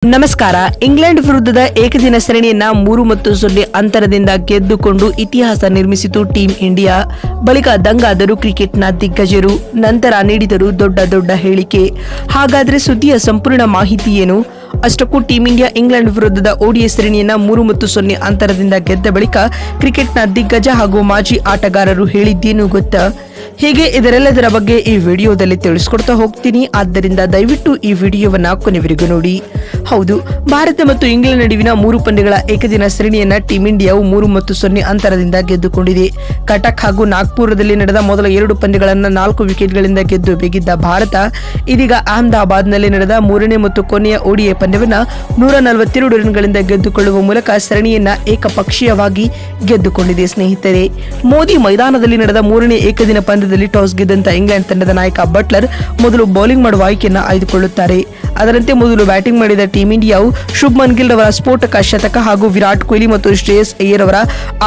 ನಮಸ್ಕಾರ. ಇಂಗ್ಲೆಂಡ್ ವಿರುದ್ಧದ ಏಕದಿನ ಸರಣಿಯನ್ನ 3-0 ಅಂತರದಿಂದ ಗೆದ್ದುಕೊಂಡು ಇತಿಹಾಸ ನಿರ್ಮಿಸಿತು ಟೀಂ ಇಂಡಿಯಾ. ಬಳಿಕ ದಂಗಾದರು ಕ್ರಿಕೆಟ್ನ ದಿಗ್ಗಜರು. ನಂತರ ನೀಡಿದರು ದೊಡ್ಡ ಹೇಳಿಕೆ. ಹಾಗಾದ್ರೆ ಸುದ್ದಿಯ ಸಂಪೂರ್ಣ ಮಾಹಿತಿ ಏನು? ಅಷ್ಟಕ್ಕೂ ಟೀಂ ಇಂಡಿಯಾ ಇಂಗ್ಲೆಂಡ್ ವಿರುದ್ಧದ ಓಡಿಐ ಸರಣಿಯನ್ನ 3-0 ಅಂತರದಿಂದ ಗೆದ್ದ ಬಳಿಕ ಕ್ರಿಕೆಟ್ನ ದಿಗ್ಗಜ ಹಾಗೂ ಮಾಜಿ ಆಟಗಾರರು ಹೇಳಿದ್ದೇನು ಗೊತ್ತಾ? ಹೀಗೆ ಇದರೆಲ್ಲದರ ಬಗ್ಗೆ ಈ ವಿಡಿಯೋದಲ್ಲಿ ತಿಳಿಸ್ಕೊಡ್ತಾ ಹೋಗ್ತೀನಿ. ಆದ್ದರಿಂದ ದಯವಿಟ್ಟು ಈ ವಿಡಿಯೋವನ್ನ ಕೊನೆವರೆಗೂ ನೋಡಿ. ಹೌದು, ಭಾರತ ಮತ್ತು ಇಂಗ್ಲೆಂಡ್ ನಡುವಿನ 3 ಪಂದ್ಯಗಳ ಏಕದಿನ ಸರಣಿಯನ್ನ ಟೀಂ ಇಂಡಿಯಾವು 3-0 ಅಂತರದಿಂದ ಗೆದ್ದುಕೊಂಡಿದೆ. ಕಟಕ್ ಹಾಗೂ ನಾಗ್ಪುರದಲ್ಲಿ ನಡೆದ ಮೊದಲ 2 ಪಂದ್ಯಗಳನ್ನು 4 ವಿಕೆಟ್ಗಳಿಂದ ಗೆದ್ದು ಬೇಗಿದ್ದ ಭಾರತ ಇದೀಗ ಅಹಮದಾಬಾದ್ನಲ್ಲಿ ನಡೆದ 3ನೇ ಮತ್ತು ಕೊನೆಯ ಓಡಿಐ ಪಂದ್ಯವನ್ನ 142 ರನ್ಗಳಿಂದ ಗೆದ್ದುಕೊಳ್ಳುವ ಮೂಲಕ ಸರಣಿಯನ್ನ ಏಕಪಕ್ಷೀಯವಾಗಿ ಗೆದ್ದುಕೊಂಡಿದೆ. ಸ್ನೇಹಿತರೆ, ಮೋದಿ ಮೈದಾನದಲ್ಲಿ ನಡೆದ 3ನೇ ಏಕದಿನ ಪಂದ್ಯದಲ್ಲಿ ಟಾಸ್ ಗೆದ್ದಂತ ಇಂಗ್ಲೆಂಡ್ ತಂಡದ ನಾಯಕ ಬಟ್ಲರ್ ಮೊದಲು ಬೌಲಿಂಗ್ ಮಾಡುವ ಆಯ್ಕೆಯನ್ನು ಆಯ್ದುಕೊಳ್ಳುತ್ತಾರೆ. ಅದರಂತೆ ಮೊದಲು ಬ್ಯಾಟಿಂಗ್ ಮಾಡಿದ ಟೀಂ ಇಂಡಿಯಾವು ಶುಭ್ಮನ್ ಗಿಲ್ ಅವರ ಸ್ಫೋಟಕ ಶತಕ ಹಾಗೂ ವಿರಾಟ್ ಕೊಹ್ಲಿ ಮತ್ತು ಶ್ರೇಯಸ್ ಅಯ್ಯರ್ ಅವರ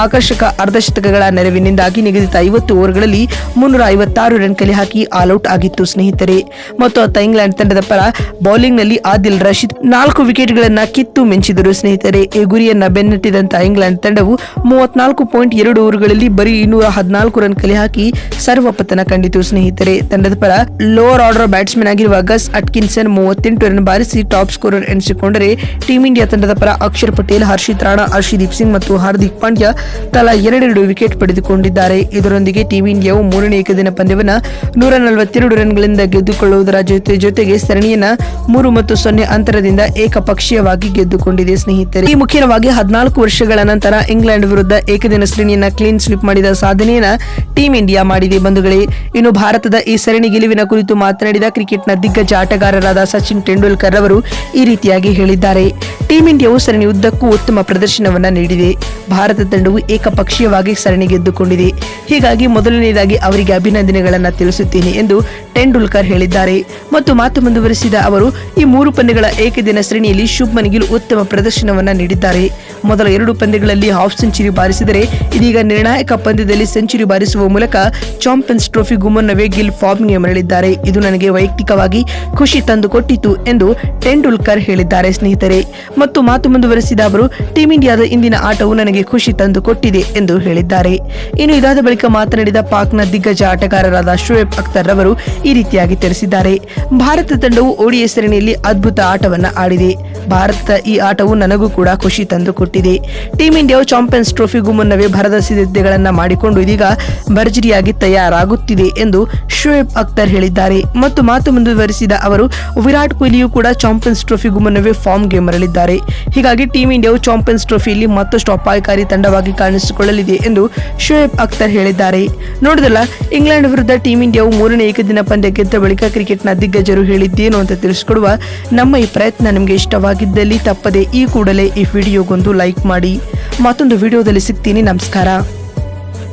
ಆಕರ್ಷಕ ಅರ್ಧಶತಕಗಳ ನೆರವಿನಿಂದಾಗಿ ನಿಗದಿತ 50 ಓವರ್ಗಳಲ್ಲಿ 356 ರನ್ ಕಲೆ ಹಾಕಿ ಆಲ್ಔಟ್ ಆಗಿತ್ತು. ಸ್ನೇಹಿತರೆ, ಮತ್ತು ಅತ್ತ ಇಂಗ್ಲೆಂಡ್ ತಂಡದ ಪರ ಬೌಲಿಂಗ್ ನಲ್ಲಿ ಆದಿಲ್ ರಶೀದ್ 4 ವಿಕೆಟ್ಗಳನ್ನ ಕಿತ್ತು ಮಿಂಚಿದರು. ಸ್ನೇಹಿತರೆ, ಈ ಗುರಿಯನ್ನ ಬೆನ್ನಟ್ಟಿದಂತ ಇಂಗ್ಲೆಂಡ್ ತಂಡವು 34.2 ಓವರ್ಗಳಲ್ಲಿ ಬರೀ 214 ರನ್ ಕಲೆ ಹಾಕಿ ಸರ್ವಪತನ ಕಂಡಿತು. ಸ್ನೇಹಿತರೆ, ತಂಡದ ಪರ ಲೋವರ್ ಆರ್ಡರ್ ಬ್ಯಾಟ್ಸ್ಮನ್ ಆಗಿರುವ ಗಸ್ ಅಟ್ಕಿನ್ಸನ್ 38 ರನ್ ಬಾರಿಸಿ ಟಾಪ್ ಸ್ಕೋರರ್ ಎನಿಸಿಕೊಂಡರೆ, ಟೀಂ ಇಂಡಿಯಾ ತಂಡದ ಪರ ಅಕ್ಷರ್ ಪಟೇಲ್, ಹರ್ಷಿತ್ ರಾಣಾ, ಅರ್ಶದೀಪ್ ಸಿಂಗ್ ಮತ್ತು ಹಾರ್ದಿಕ್ ಪಾಂಡ್ಯ ತಲಾ 2 ವಿಕೆಟ್ ಪಡೆದುಕೊಂಡಿದ್ದಾರೆ. ಇದರೊಂದಿಗೆ ಟೀಂ ಇಂಡಿಯಾವು 3ನೇ ಏಕದಿನ ಪಂದ್ಯವನ್ನ 142 ರನ್ಗಳಿಂದ ಗೆದ್ದುಕೊಳ್ಳುವುದರ ಜೊತೆಗೆ ಸರಣಿಯನ್ನ 3-0 ಅಂತರದಿಂದ ಏಕಪಕ್ಷೀಯವಾಗಿ ಗೆದ್ದುಕೊಂಡಿದೆ. ಸ್ನೇಹಿತರೆ, ಈ ಮುಖ್ಯವಾಗಿ 14 ವರ್ಷಗಳ ನಂತರ ಇಂಗ್ಲೆಂಡ್ ವಿರುದ್ಧ ಏಕದಿನ ಸರಣಿಯನ್ನ ಕ್ಲೀನ್ ಸ್ವೀಪ್ ಮಾಡಿದ ಸಾಧನೆಯನ್ನ ಟೀಂ ಇಂಡಿಯಾ ಮಾಡಿದೆ ಬಂಧುಗಳೇ. ಇನ್ನು ಭಾರತದ ಈ ಸರಣಿ ಗೆಲುವಿನ ಕುರಿತು ಮಾತನಾಡಿದ ಕ್ರಿಕೆಟ್ನ ದಿಗ್ಗಜ ಆಟಗಾರರಾದ ಸಚಿನ್ ತೆಂಡೂಲ್ಕರ್ ಅವರು ಈ ರೀತಿಯಾಗಿ ಹೇಳಿದ್ದಾರೆ. ಟೀಂ ಇಂಡಿಯಾವು ಸರಣಿ ಉದ್ದಕ್ಕೂ ಉತ್ತಮ ಪ್ರದರ್ಶನವನ್ನ ನೀಡಿದೆ. ಭಾರತ ತಂಡವು ಏಕಪಕ್ಷೀಯವಾಗಿ ಸರಣಿ ಗೆದ್ದುಕೊಂಡಿದೆ. ಹೀಗಾಗಿ ಮೊದಲನೆಯದಾಗಿ ಅವರಿಗೆ ಅಭಿನಂದನೆಗಳನ್ನ ತಿಳಿಸುತ್ತೇನೆ ಎಂದು ತೆಂಡೂಲ್ಕರ್ ಹೇಳಿದ್ದಾರೆ. ಮತ್ತು ಮಾತು ಮುಂದುವರೆಸಿದ ಅವರು, ಈ 3 ಪಂದ್ಯಗಳ ಏಕದಿನ ಸರಣಿಯಲ್ಲಿ ಶುಭ್ಮನ್ ಗಿಲ್ ಉತ್ತಮ ಪ್ರದರ್ಶನವನ್ನ ನೀಡಿದ್ದಾರೆ. ಮೊದಲ 2 ಪಂದ್ಯಗಳಲ್ಲಿ ಹಾಫ್ ಸೆಂಚುರಿ ಬಾರಿಸಿದರೆ ಇದೀಗ ನಿರ್ಣಾಯಕ ಪಂದ್ಯದಲ್ಲಿ ಸೆಂಚುರಿ ಬಾರಿಸುವ ಮೂಲಕ ಚಾಂಪಿಯನ್ಸ್ ಟ್ರೋಫಿಗೂ ಮುನ್ನವೇ ಗಿಲ್ ಫಾರ್ಮ್ಗೆ ಮರಳಿದ್ದಾರೆ. ಇದು ನನಗೆ ವೈಯಕ್ತಿಕವಾಗಿ ಖುಷಿ ತಂದುಕೊಟ್ಟಿತು ಎಂದು ತೆಂಡೂಲ್ಕರ್ ಹೇಳಿದ್ದಾರೆ. ಸ್ನೇಹಿತರೆ, ಮತ್ತು ಮಾತು ಮುಂದುವರೆಸಿದ ಅವರು, ಟೀಂ ಇಂಡಿಯಾದ ಇಂದಿನ ಆಟವು ನನಗೆ ಖುಷಿ ತಂದುಕೊಟ್ಟಿದೆ ಎಂದು ಹೇಳಿದ್ದಾರೆ. ಇನ್ನು ಇದಾದ ಬಳಿಕ ಮಾತನಾಡಿದ ಪಾಕ್ನ ದಿಗ್ಗಜ ಆಟಗಾರರಾದ ಶೋಯಬ್ ಅಖ್ತರ್ ಅವರು ಈ ರೀತಿಯಾಗಿ ತಿಳಿಸಿದ್ದಾರೆ. ಭಾರತ ತಂಡವು ಓಡಿಐ ಸರಣಿಯಲ್ಲಿ ಅದ್ಭುತ ಆಟವನ್ನ ಆಡಿದೆ. ಭಾರತದ ಈ ಆಟವು ನನಗೂ ಕೂಡ ಖುಷಿ ತಂದುಕೊಟ್ಟಿದೆ. ಟೀಂ ಇಂಡಿಯಾವು ಚಾಂಪಿಯನ್ಸ್ ಟ್ರೋಫಿಗೂ ಮುನ್ನವೇ ಭರದ ಸಿದ್ಧತೆಗಳನ್ನ ಮಾಡಿಕೊಂಡು ಇದೀಗ ಭರ್ಜರಿಯಾಗಿ ತಯಾರಾಗುತ್ತಿದೆ ಎಂದು ಶೋಯಬ್ ಅಖ್ತರ್ ಹೇಳಿದ್ದಾರೆ. ಮತ್ತು ಮಾತು ಮುಂದುವರೆಸಿದ ಅವರು, ವಿರಾಟ್ ಕೊಹ್ಲಿಯು ಕೂಡ ಚಾಂಪಿಯನ್ಸ್ ಟ್ರೋಫಿಗೂ ಮುನ್ನವೇ ಫಾರ್ಮ್ಗೆ ಮರಳಿದ್ದಾರೆ. ಹೀಗಾಗಿ ಟೀಂ ಇಂಡಿಯಾವು ಚಾಂಪಿಯನ್ಸ್ ಟ್ರೋಫಿಯಲ್ಲಿ ಮತ್ತಷ್ಟು ಅಪಾಯಕಾರಿ ತಂಡವಾಗಿ ಕಾಣಿಸಿಕೊಳ್ಳಲಿದೆ ಎಂದು ಶೋಯಬ್ ಅಖ್ತರ್ ಹೇಳಿದ್ದಾರೆ. ನೋಡಿದಲ್ಲ, ಇಂಗ್ಲೆಂಡ್ ವಿರುದ್ಧ ಟೀಂ ಇಂಡಿಯಾವು 3ನೇ ಏಕದಿನ ಪಂದ್ಯ ಗೆದ್ದ ಬಳಿಕ ಕ್ರಿಕೆಟ್ನ ದಿಗ್ಗಜರು ಹೇಳಿದ್ದೇನು ಅಂತ ತಿಳಿಸಿಕೊಡುವ ನಮ್ಮ ಈ ಪ್ರಯತ್ನ ನಿಮಗೆ ಇಷ್ಟವಾಗಿದ್ದಲ್ಲಿ ತಪ್ಪದೆ ಈ ಕೂಡಲೇ ಈ ವಿಡಿಯೋಗೊಂದು ಲೈಕ್ ಮಾಡಿ. ಮತ್ತೊಂದು ವಿಡಿಯೋದಲ್ಲಿ ಸಿಗ್ತೀನಿ. ನಮಸ್ಕಾರ.